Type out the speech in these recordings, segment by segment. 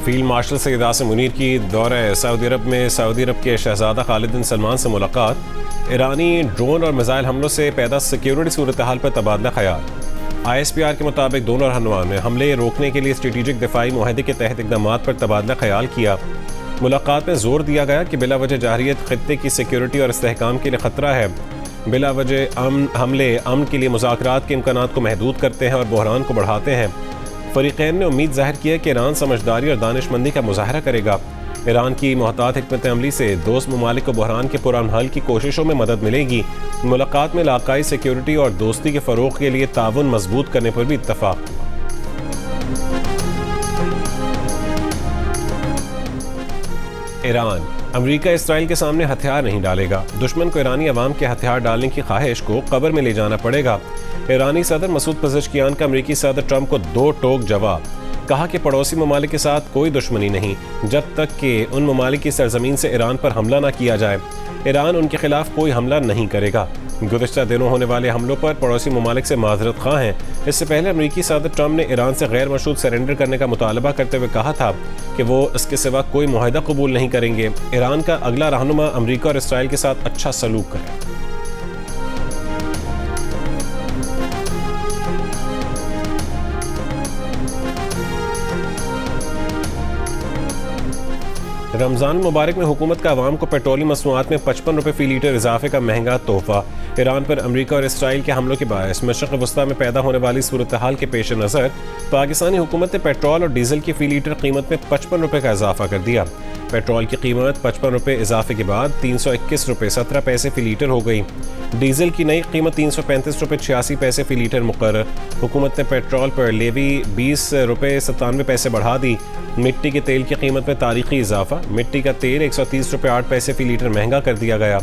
Field marshal Syed Asim Munir की दौरे Saudi अरब में सऊदी अरब के शहजादा खालिद बिन सलमान से मुलाकात। ईरानी ड्रोन और मिसाइल हमलों से पैदा सिक्योरिटी सूरत हाल पर तबादला ख्याल। ISPR के मुताबिक दोनों रहनुमाओं ने हमले रोकने के लिए स्ट्रेटेजिक दिफाई मुआहदे के तहत इकदाम पर तबादला ख्याल किया। मुलाकात में जोर दिया गया कि बिला वजह जारहियत खित्ते की सिक्योरिटी और इस्तेहकाम के लिए खतरा है। बिला वजह हमले अमन के लिए मुज़ाकरात के इम्कानात को महदूद करते हैं और बहरान को बढ़ाते हैं। फरीक़ैन ने उम्मीद जाहिर की है कि ईरान समझदारी और दानिशमंदी का मुजाहरा करेगा। ईरान की मोहतात हिकमत अमली से दोस्त ममालिक को बहरान के पुरअमन हल की कोशिशों में मदद मिलेगी। मुलाकात में इलाकाई सिक्योरिटी और दोस्ती के फ़रोग़ के लिए ताउन मजबूत करने पर भी इत्तफ़ाक़ हुआ। ईरान अमरीका इसराइल के सामने हथियार नहीं डालेगा। दुश्मन को ईरानी अवाम के हथियार डालने की ख्वाहिश को कब्र में ले जाना पड़ेगा। ईरानी सदर मसूद पज़ेश्कियान का अमरीकी सदर ट्रंप को दो टोक जवाब। कहा कि पड़ोसी ममालिक के साथ कोई दुश्मनी नहीं जब तक कि उन ममालिक की सरजमीन से ईरान पर हमला न किया जाए। ईरान उनके खिलाफ कोई हमला नहीं करेगा। गुज़िश्ता दिनों होने वाले हमलों पर पड़ोसी ममालिक से माजरत ख़्वाह हैं। इससे पहले अमरीकी सदर ट्रंप ने ईरान से गैर मशरूत सरेंडर करने का मुतालबा करते हुए कहा था कि वो इसके सिवा कोई मुआहदा कबूल नहीं करेंगे। ईरान का अगला रहनुमा अमरीका और इसराइल के साथ अच्छा सलूक करे। रमज़ान मुबारक में हुकूमत का अवाम को पेट्रोलियम मसनूआत में 55 रुपये फ़ी लीटर इजाफे का महंगा तोहफा। ईरान पर अमरीका और इसराइल के हमलों के बायस मशरक़ वस्ता में पैदा होने वाली सूरत हाल के पेश नज़र पाकिस्तानी हुकूमत ने पेट्रोल और डीजल की फ़ी लीटर कीमत में 55 रुपये का इजाफा कर दिया। पेट्रोल की कीमत 55 रुपये इजाफे के बाद 321 रुपये 17 पैसे फ़ी लीटर हो गई। डीजल की नई कीमत 335 रुपये 86 पैसे फ़ी लीटर मुकर्रर। हुकूमत ने पेट्रोल पर लेवी 20 रुपये 97 पैसे बढ़ा दी। मिट्टी के तेल की कीमत में तारीखी इजाफा। मिट्टी का तेल 130 रुपये 8 पैसे फ़ी लीटर महंगा कर दिया गया।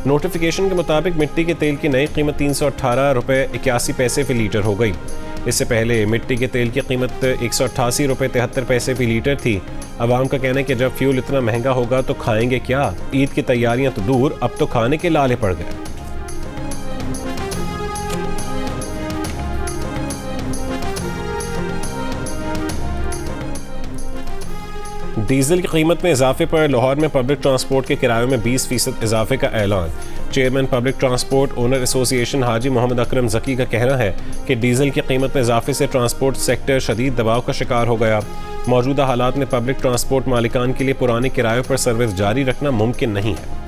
नोटिफिकेशन के मुताबिक मिट्टी के तेल की नई कीमत 318 रुपये 81 पैसे फ़ी लीटर हो गई। इससे पहले मिट्टी के तेल की कीमत 188 रुपये 73 पैसे फ़ी लीटर थी। अवाम का कहना है कि जब फ्यूल इतना महंगा होगा तो खाएंगे क्या। ईद की तैयारियां तो दूर, अब तो खाने के लाले पड़ गए। डीजल की कीमत में इजाफे पर लाहौर में पब्लिक ट्रांसपोर्ट के किरायों में 20% इजाफे का ऐलान। Chairman public transport owner association Haji Mohammad Akram Zaki का कहना है कि डीजल की कीमत में इजाफे से ट्रांसपोर्ट सेक्टर शदीद दबाव का शिकार हो गया। मौजूदा हालात में पब्लिक ट्रांसपोर्ट मालिकान के लिए पुराने किरायों पर सर्विस जारी रखना मुमकिन नहीं है।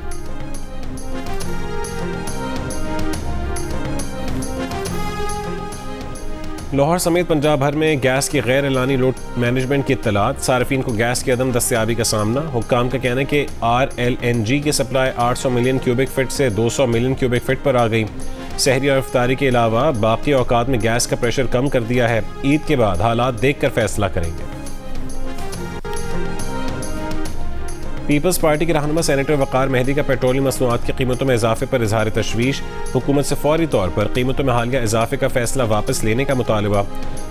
लाहौर समेत पंजाब भर में गैस की गैर एलानी लोड मैनेजमेंट की इत्तलात। सार्फिन को गैस की अदम दस्तयाबी का सामना। हुक्काम का कहना है कि RLNG की सप्लाई 800 मिलियन क्यूबिक फिट से 200 मिलियन क्यूबिक फिट पर आ गई। सहरी और इफ्तारी के अलावा बाकी औकात में गैस का प्रेशर कम कर दिया है। ईद के बाद हालात देख कर फैसला करेंगे। पीपल्स पार्टी के रहनुमा सेनेटर वक़ार मेहदी का पेट्रोलियम मसनूआत की कीमतों में इजाफे पर इजहार तशवीश। हुकूमत से फौरी तौर पर कीमतों में हालिया इजाफे का फैसला वापस लेने का मुतालबा।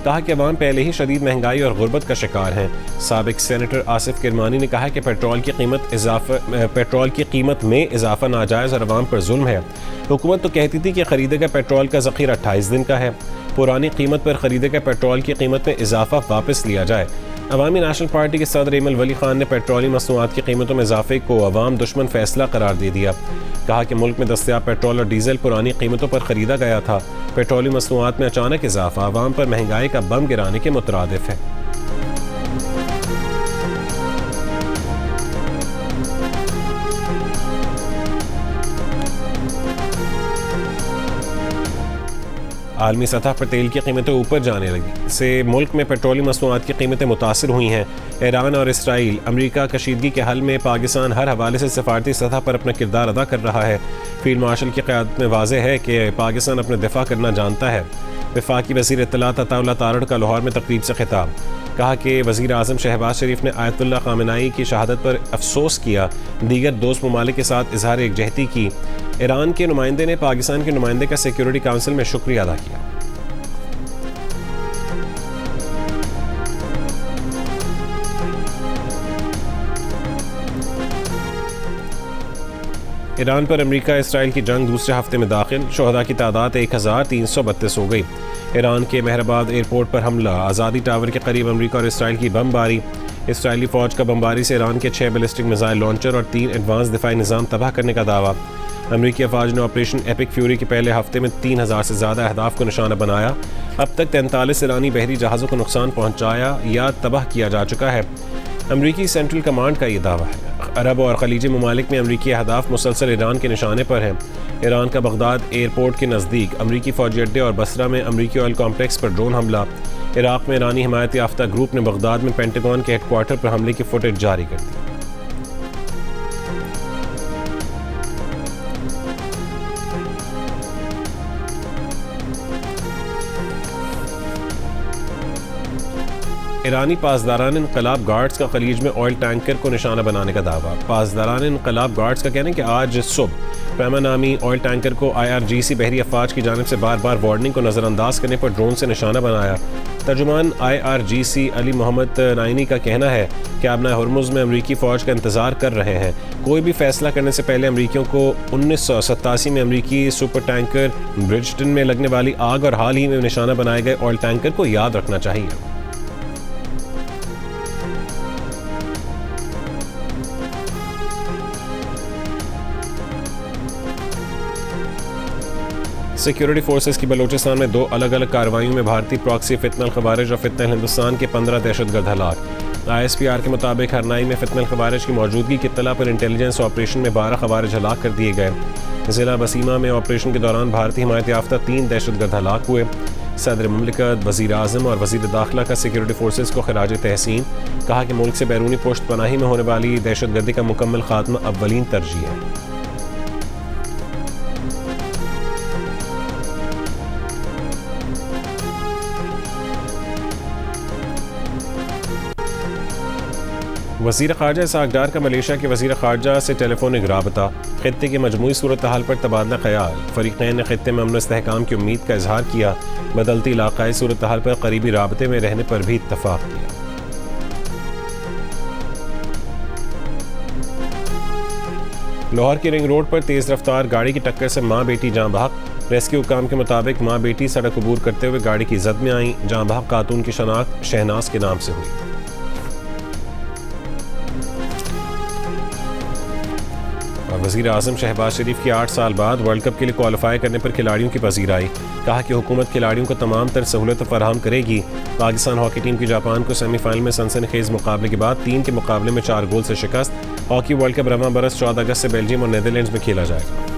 कहा कि अवाम पहले ही शदीद महंगाई और गुर्बत का शिकार हैं। साबिक सेनेटर आसिफ किरमानी ने कहा कि पेट्रोल की कीमत में इजाफा नाजायज़ और अवाम पर जुल्म है। हुकूमत तो कहती थी कि खरीदे गए पेट्रोल का ज़ख़ीरा 28 दिन का है। पुरानी कीमत पर खरीदे गए पेट्रोल की कीमत में इजाफा वापस लिया जाए। अवामी नेशनल पार्टी के सदर एमल वली खान ने पेट्रोलियम मसनूआत की कीमतों में इजाफे को अवाम दुश्मन फैसला करार दे दिया। कहा कि मुल्क में दस्तयाब पेट्रोल और डीजल पुरानी कीमतों पर खरीदा गया था। पेट्रोलियम मसनूआत में अचानक इजाफा अवाम पर महंगाई का बम गिराने के मुतरादिफ है। आलमी सतह पर तेल की कीमतें ऊपर जाने लगी से मुल्क में पेट्रोलियम मसनूआत की कीमतें मुतासिर हुई हैं। ईरान और इसराइल अमरीका कशीदगी के हल में पाकिस्तान हर हवाले से सफारती सतह पर अपना किरदार अदा कर रहा है। फील्ड मार्शल की क़यादत में वाज़ेह है कि पाकिस्तान अपने दिफा करना जानता है। वफाकी वज़ीर इत्तलात अताउल्लाह तारड़ का लाहौर में तकरीब से खिताब। कहा कि वज़ीर आज़म शहबाज शरीफ ने आयतुल्लाह ख़ामेनी की शहादत पर अफसोस किया। दीगर दोस्त ममालिक के साथ इजहार एकजहती की। ईरान के नुमाइंदे ने पाकिस्तान के नुमाइंदे का सिक्योरिटी काउंसिल में शुक्रिया अदा किया। ईरान पर अमरीका इसराइल की जंग दूसरे हफ्ते में दाखिल। शोहदा की तादाद 1332 हो गई। ईरान के मेहराबाद एयरपोर्ट पर हमला। आज़ादी टावर के करीब अमरीका और इसराइल की बमबारी। इसराइली फ़ौज का बमबारी से ईरान के 6 बैलिस्टिक मिसाइल लॉन्चर और 3 एडवांस दिफाई निज़ाम तबाह करने का दावा। अमरीकी अफवाज ने ऑपरेशन एपिक फ्यूरी के पहले हफ्ते में 3000 से ज़्यादा अहदाफ को निशाना बनाया। अब तक 43 ईरानी बहरी जहाज़ों को नुकसान पहुँचाया या तबाह किया जा चुका है। अमरीकी सेंट्रल कमांड का ये दावा है। अरब और खलीजी ममालिक में अमरीकी अहदाफ मुसलसल ईरान के निशाने पर हैं। ईरान का बगदाद एयरपोर्ट के नज़दीक अमरीकी फ़ौजी अड्डे और बसरा में अमरीकी ऑयल कॉम्प्लेक्स पर ड्रोन हमला। इराक़ में ईरानी हिमायत याफ्ता ग्रुप ने बगदाद में पेंटागन के हेडक्वार्टर पर हमले की फुटेज जारी कर दी। ईरानी पासदारान इनकलाब गार्ड्स का खलीज में ऑयल टैंकर को निशाना बनाने का दावा। पासदारान इनकलाब गार्ड्स का कहना है कि आज सुबह पैमा नामी ऑयल टैंकर को IRGC बहरी अफवाज की जानिब से बार बार वार्निंग को नज़रअंदाज करने पर ड्रोन से निशाना बनाया। तर्जुमान IRGC अली मोहम्मद नाइनी का कहना है कि आबना हुर्मुज़ में अमरीकी फ़ौज का इंतज़ार कर रहे हैं। कोई भी फैसला करने से पहले अमरीकियों को 1987 में अमरीकी सुपर टैंकर ब्रिजटन में लगने वाली आग और हाल ही में निशाना बनाए गए ऑयल टैंकर को याद रखना चाहिए। सिक्योरिटी फोर्सेस की बलूचिस्तान में 2 अलग अलग कार्रवाइयों में भारतीय प्रॉक्सी फितनल खवारिज और फितनल हिंदुस्तान के 15 दहशतगर्द हलाक। ISPR के मुताबिक हरनाई में फितनल खवारिज की मौजूदगी की इत्तला पर इंटेलिजेंस ऑपरेशन में 12 खवारिज हलाक कर दिए गए। ज़िला बसीमा में ऑपरेशन के दौरान भारतीय हिमायत याफ्ता 3 दहशतगर्द हलाक हुए। सदर मुमलिकत, वज़ीर आज़म और वज़ीर दाखिला का सिक्योरिटी फोर्सेस को खराज तहसीन। कहा कि मुल्क से बैरूनी पुश्त पनाही में होने वाली दहशतगर्दी का मुकम्मल खात्मा अव्वलीन तरजीह है। वज़ीर ख़ारजा इसहाक़ डार का मलेशिया के वज़ीर ख़ारजा से टेलीफोनिक राबता। ख़ित्ते की मजमूई सूरत हाल पर तबादला ख़याल। फ़रीक़ैन ने ख़ित्ते में अमन इस्तेहकाम की उम्मीद का इजहार किया। बदलती इलाक़ाई सूरत हाल पर करीबी राबते में रहने पर भी इत्तफ़ाक़ किया। लाहौर की रिंग रोड पर तेज़ रफ्तार गाड़ी की टक्कर से माँ बेटी जाँ बहक। रेस्क्यू हुकाम के मुताबिक माँ बेटी सड़क अबूर करते हुए गाड़ी की जद में आई। जाँ बहक खातून की शनाख्त शहनाज के नाम से हुई। और वज़ीर आज़म शहबाज शरीफ की 8 साल बाद वर्ल्ड कप के लिए क्वालिफाई करने पर खिलाड़ियों की पजीराई। कहा कि हुकूमत खिलाड़ियों को तमाम तर सहूलत फराहम करेगी। पाकिस्तान हॉकी टीम की जापान को सेमीफाइनल में सनसनीखेज मुकाबले के बाद 3 के मुकाबले में 4 गोल से शिकस्त। हॉकी वर्ल्ड कप रवां बरस 14 अगस्त से बेल्जियम और नीदरलैंड्स में खेला जाएगा।